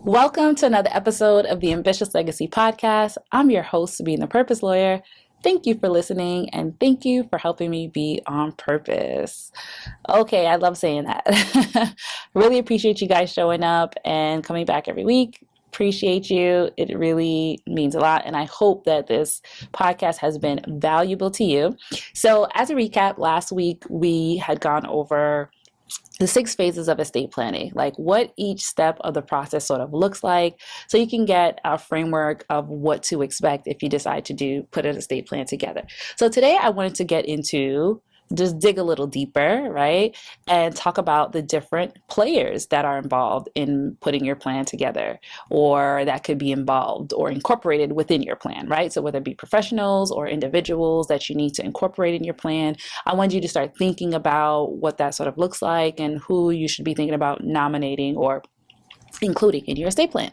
Welcome to another episode of the Ambitious Legacy Podcast. I'm your host, Sabine the Purpose Lawyer. Thank you for listening and thank you for helping me be on purpose. Okay, I love saying that. Really appreciate you guys showing up and coming back every week. Appreciate you. It really means a lot. And I hope that this podcast has been valuable to you. So, as a recap, last week we had gone over the 6 phases of estate planning, like what each step of the process sort of looks like, so you can get a framework of what to expect if you decide to put an estate plan together. So today I wanted to get into just dig a little deeper, right? And talk about the different players that are involved in putting your plan together, or that could be involved or incorporated within your plan, right? So whether it be professionals or individuals that you need to incorporate in your plan, I want you to start thinking about what that sort of looks like and who you should be thinking about nominating or including in your estate plan,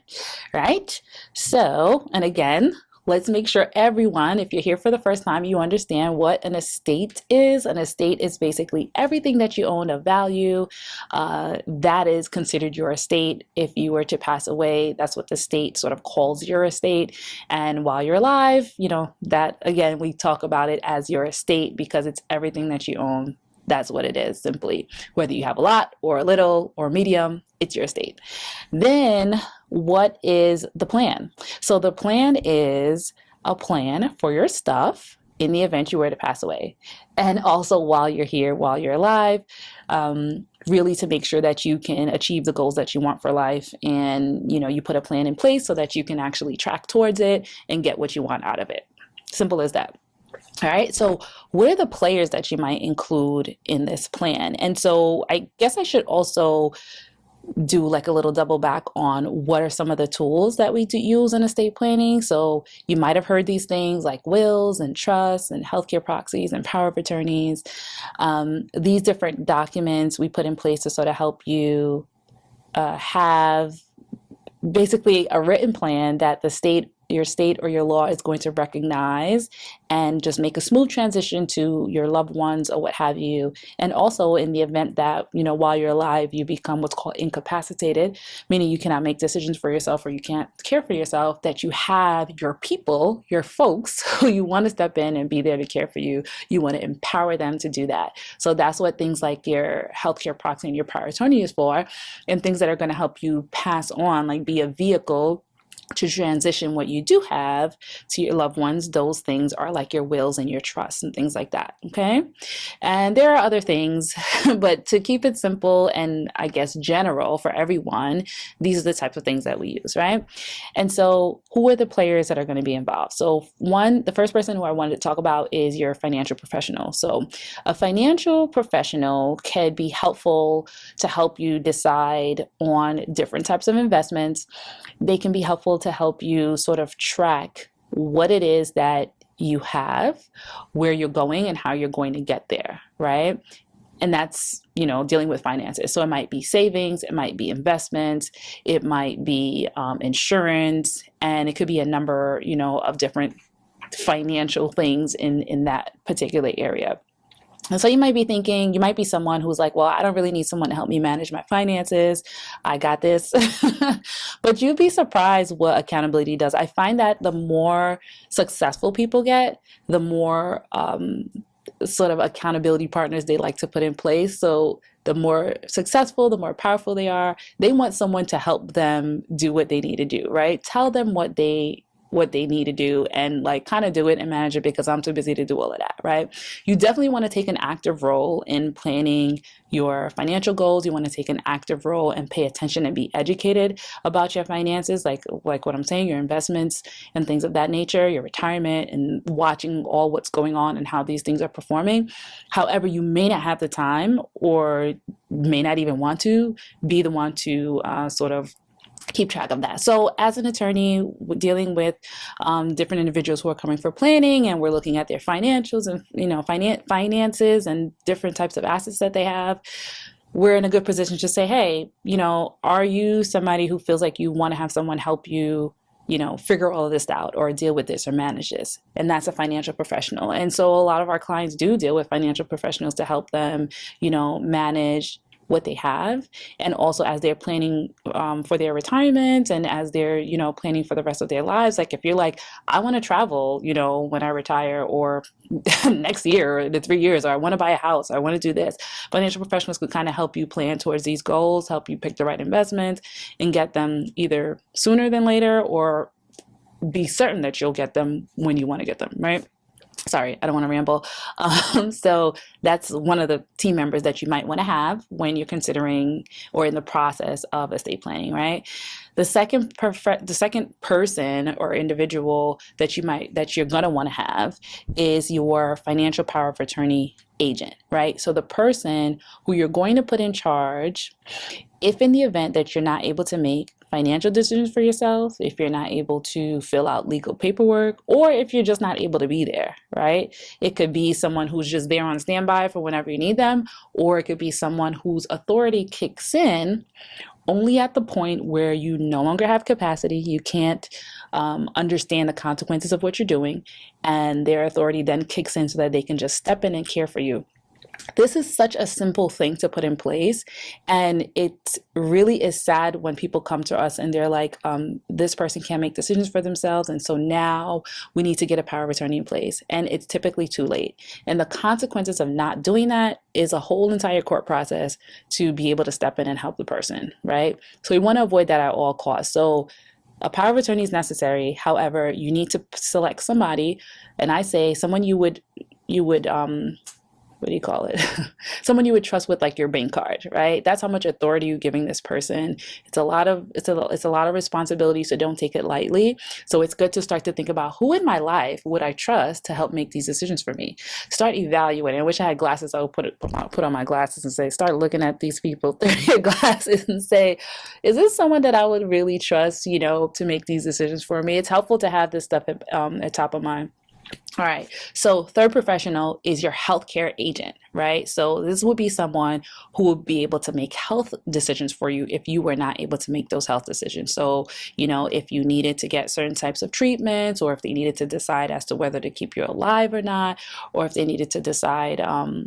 right? So, and again, let's make sure everyone, if you're here for the first time, you understand what an estate is. An estate is basically everything that you own of value. That is considered your estate. If you were to pass away, that's what the state sort of calls your estate. And while you're alive, that again, we talk about it as your estate because it's everything that you own. That's what it is, simply. Whether you have a lot or a little or medium, it's your estate. Then what is the plan? So the plan is a plan for your stuff in the event you were to pass away. And also while you're here, while you're alive, really to make sure that you can achieve the goals that you want for life. And, you put a plan in place so that you can actually track towards it and get what you want out of it. Simple as that. All right. So what are the players that you might include in this plan? And so I guess I should also do like a little double back on what are some of the tools that we do use in estate planning. So you might have heard these things like wills and trusts and healthcare proxies and power of attorneys. These different documents we put in place to sort of help you have basically a written plan that your state or your law is going to recognize and just make a smooth transition to your loved ones or what have you. And also in the event that, while you're alive, you become what's called incapacitated, meaning you cannot make decisions for yourself or you can't care for yourself, that you have your people, your folks who you want to step in and be there to care for you. You want to empower them to do that. So that's what things like your healthcare proxy and your power of attorney is for, and things that are going to help you pass on, like be a vehicle to transition what you do have to your loved ones. Those things are like your wills and your trusts and things like that. Okay. And there are other things, but to keep it simple and I guess general for everyone, these are the types of things that we use, right? And so who are the players that are going to be involved? So the first person who I wanted to talk about is your financial professional. So a financial professional can be helpful to help you decide on different types of investments. They can be helpful to help you sort of track what it is that you have, where you're going, and how you're going to get there, right? And that's, dealing with finances. So it might be savings, it might be investments, it might be insurance, and it could be a number, of different financial things in that particular area. And so you might be someone who's like, well, I don't really need someone to help me manage my finances. I got this. But you'd be surprised what accountability does. I find that the more successful people get, the more sort of accountability partners they like to put in place. So the more successful, the more powerful they are, they want someone to help them do what they need to do, right? Tell them what they need to do and like kind of do it and manage it because I'm too busy to do all of that, right? You definitely want to take an active role in planning your financial goals. You want to take an active role and pay attention and be educated about your finances, like what I'm saying, your investments and things of that nature, your retirement, and watching all what's going on and how these things are performing. However, you may not have the time or may not even want to be the one to sort of keep track of that. So as an attorney dealing with different individuals who are coming for planning, and we're looking at their financials and finances and different types of assets that they have, we're in a good position to say, hey, are you somebody who feels like you want to have someone help you figure all of this out or deal with this or manage this? And that's a financial professional. And so a lot of our clients do deal with financial professionals to help them, manage what they have, and also as they're planning for their retirement, and as they're planning for the rest of their lives. Like if you're like, I want to travel when I retire, or next year, or in 3 years, or I want to buy a house, or I want to do this, financial professionals could kind of help you plan towards these goals, help you pick the right investments, and get them either sooner than later, or be certain that you'll get them when you want to get them, right? Sorry, I don't want to ramble. So that's one of the team members that you might want to have when you're considering or in the process of estate planning, right? The second person or individual that you're gonna want to have is your financial power of attorney agent, right? So the person who you're going to put in charge, if in the event that you're not able to make financial decisions for yourself, if you're not able to fill out legal paperwork, or if you're just not able to be there, right? It could be someone who's just there on standby for whenever you need them, or it could be someone whose authority kicks in only at the point where you no longer have capacity, you can't understand the consequences of what you're doing, and their authority then kicks in so that they can just step in and care for you. This is such a simple thing to put in place, and it really is sad when people come to us and they're like, this person can't make decisions for themselves, and so now we need to get a power of attorney in place, and it's typically too late. And the consequences of not doing that is a whole entire court process to be able to step in and help the person, right? So we want to avoid that at all costs. So a power of attorney is necessary. However, you need to select somebody, and I say someone you would what do you call it? Someone you would trust with like your bank card, right? That's how much authority you're giving this person. It's a lot of responsibility, so don't take it lightly. So it's good to start to think about, who in my life would I trust to help make these decisions for me? Start evaluating. I wish I had glasses. I would put on my glasses and say, start looking at these people through your glasses and say, is this someone that I would really trust, to make these decisions for me? It's helpful to have this stuff at top of mind. All right. So third professional is your healthcare agent, right? So this would be someone who would be able to make health decisions for you if you were not able to make those health decisions. So, if you needed to get certain types of treatments, or if they needed to decide as to whether to keep you alive or not, or if they needed to decide,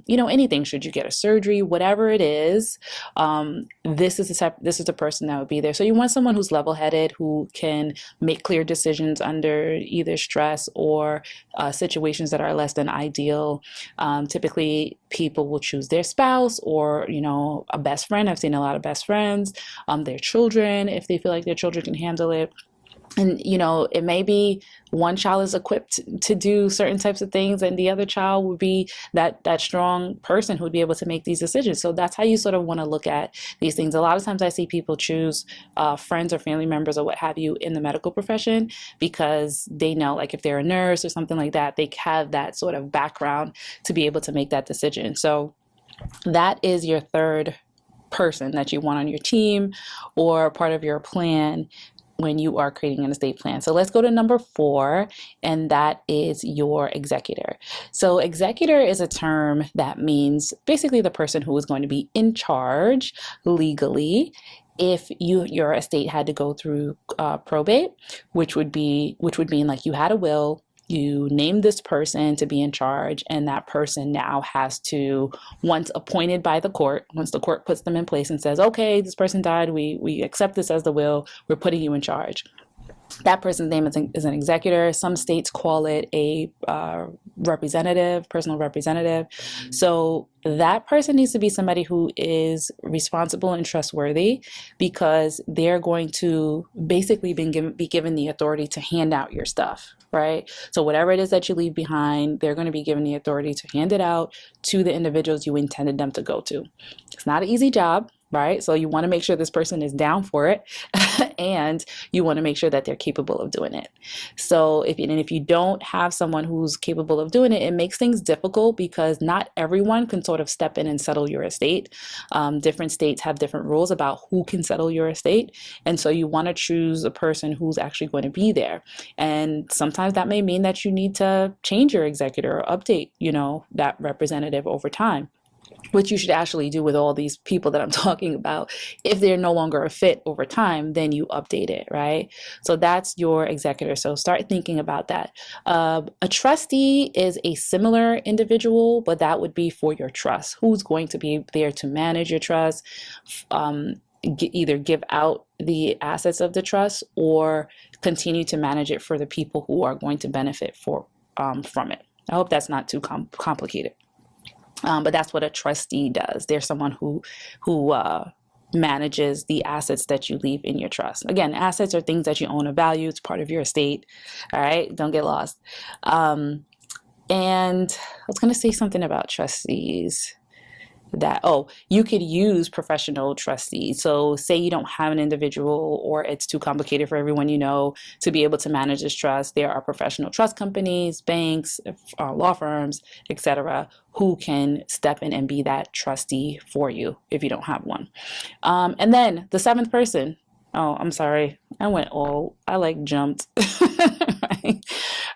anything, should you get a surgery, whatever it is, this is the person that would be there. So you want someone who's level-headed, who can make clear decisions under either stress or situations that are less than ideal. Typically, people will choose their spouse, or a best friend. I've seen a lot of best friends, their children, if they feel like their children can handle it. And it may be one child is equipped to do certain types of things, and the other child would be that strong person who would be able to make these decisions. So that's how you sort of want to look at these things. A lot of times I see people choose friends or family members or what have you in the medical profession, because they know, like, if they're a nurse or something like that, they have that sort of background to be able to make that decision. So that is your third person that you want on your team or part of your plan when you are creating an estate plan. So let's go to number 4, and that is your executor. So executor is a term that means basically the person who is going to be in charge legally if your estate had to go through probate, which would mean like you had a will, you named this person to be in charge, and that person now has to, once appointed by the court, once the court puts them in place and says, okay, this person died, we accept this as the will, we're putting you in charge. That person's name is an executor. Some states call it a representative, personal representative. So that person needs to be somebody who is responsible and trustworthy, because they're going to basically be given the authority to hand out your stuff, right? So whatever it is that you leave behind, they're going to be given the authority to hand it out to the individuals you intended them to go to. It's not an easy job, right? So you want to make sure this person is down for it and you want to make sure that they're capable of doing it. So if you don't have someone who's capable of doing it, it makes things difficult, because not everyone can sort of step in and settle your estate. Different states have different rules about who can settle your estate. And so you want to choose a person who's actually going to be there. And sometimes that may mean that you need to change your executor or update, that representative over time. which you should actually do with all these people that I'm talking about. If they're no longer a fit over time, then you update it, right? So that's your executor. So start thinking about that. A trustee is a similar individual, but that would be for your trust. Who's going to be there to manage your trust? Either give out the assets of the trust or continue to manage it for the people who are going to benefit from it. I hope that's not too complicated. But that's what a trustee does. They're someone who manages the assets that you leave in your trust. Again, assets are things that you own or value. It's part of your estate. All right, don't get lost. And I was going to say something about trustees. You could use professional trustees. So say you don't have an individual or it's too complicated for everyone you know to be able to manage this trust. There are professional trust companies, banks, law firms, etc., who can step in and be that trustee for you if you don't have one. And then the seventh person. Oh, I'm sorry. I jumped. Right?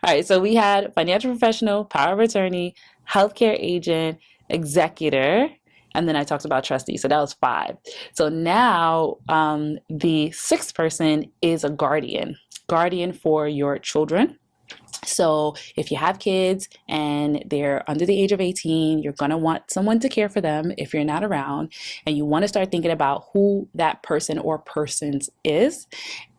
All right. So we had financial professional, power of attorney, healthcare agent, executor, and then I talked about trustee. So that was 5. So now the 6th person is a guardian for your children. So if you have kids and they're under the age of 18, you're going to want someone to care for them if you're not around, and you want to start thinking about who that person or persons is.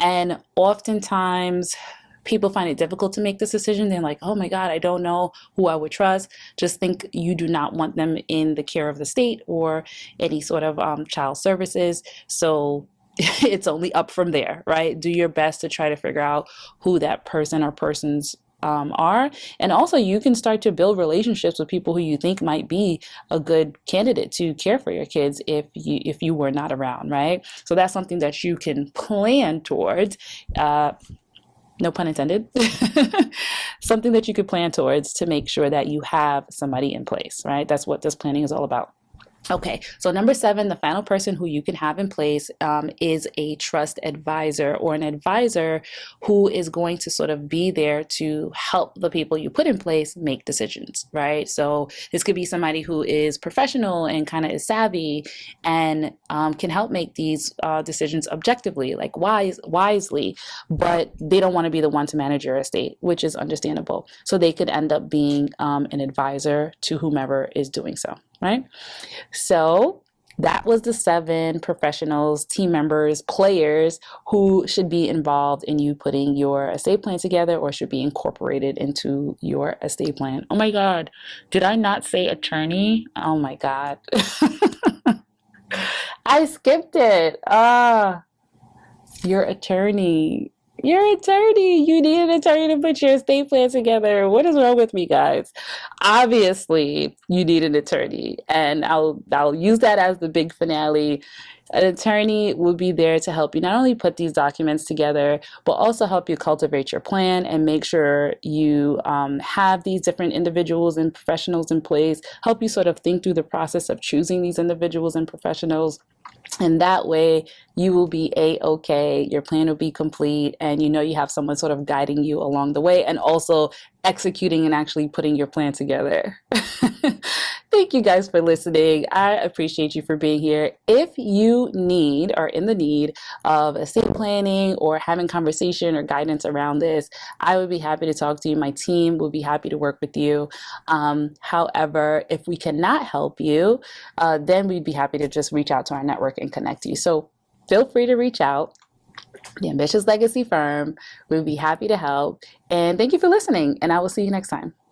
And oftentimes people find it difficult to make this decision. They're like, oh my God, I don't know who I would trust. Just think you do not want them in the care of the state or any sort of child services. So it's only up from there, right? Do your best to try to figure out who that person or persons are. And also you can start to build relationships with people who you think might be a good candidate to care for your kids if you were not around, right? So that's something that you can plan towards. No pun intended. Something that you could plan towards to make sure that you have somebody in place, right? That's what this planning is all about. Okay, so number 7, the final person who you can have in place is a trust advisor, or an advisor who is going to sort of be there to help the people you put in place make decisions, right? So this could be somebody who is professional and kind of is savvy and can help make these decisions objectively, like wisely, but they don't want to be the one to manage your estate, which is understandable. So they could end up being an advisor to whomever is doing so. Right? So that was the 7 professionals, team members, players who should be involved in you putting your estate plan together or should be incorporated into your estate plan. Oh my God, did I not say attorney? Oh my God. I skipped it. Your attorney. Your attorney. You need an attorney to put your estate plan together. What is wrong with me, guys? Obviously, you need an attorney, and I'll use that as the big finale. An attorney will be there to help you not only put these documents together, but also help you cultivate your plan and make sure you have these different individuals and professionals in place, help you sort of think through the process of choosing these individuals and professionals. And that way you will be A-okay, your plan will be complete, and you have someone sort of guiding you along the way and also executing and actually putting your plan together. Thank you guys for listening. I appreciate you for being here. If you are in the need of estate planning or having conversation or guidance around this, I would be happy to talk to you. My team will be happy to work with you. However, if we cannot help you, then we'd be happy to just reach out to our network and connect you. So feel free to reach out. The Ambitious Legacy Firm. We'd be happy to help. And thank you for listening. And I will see you next time.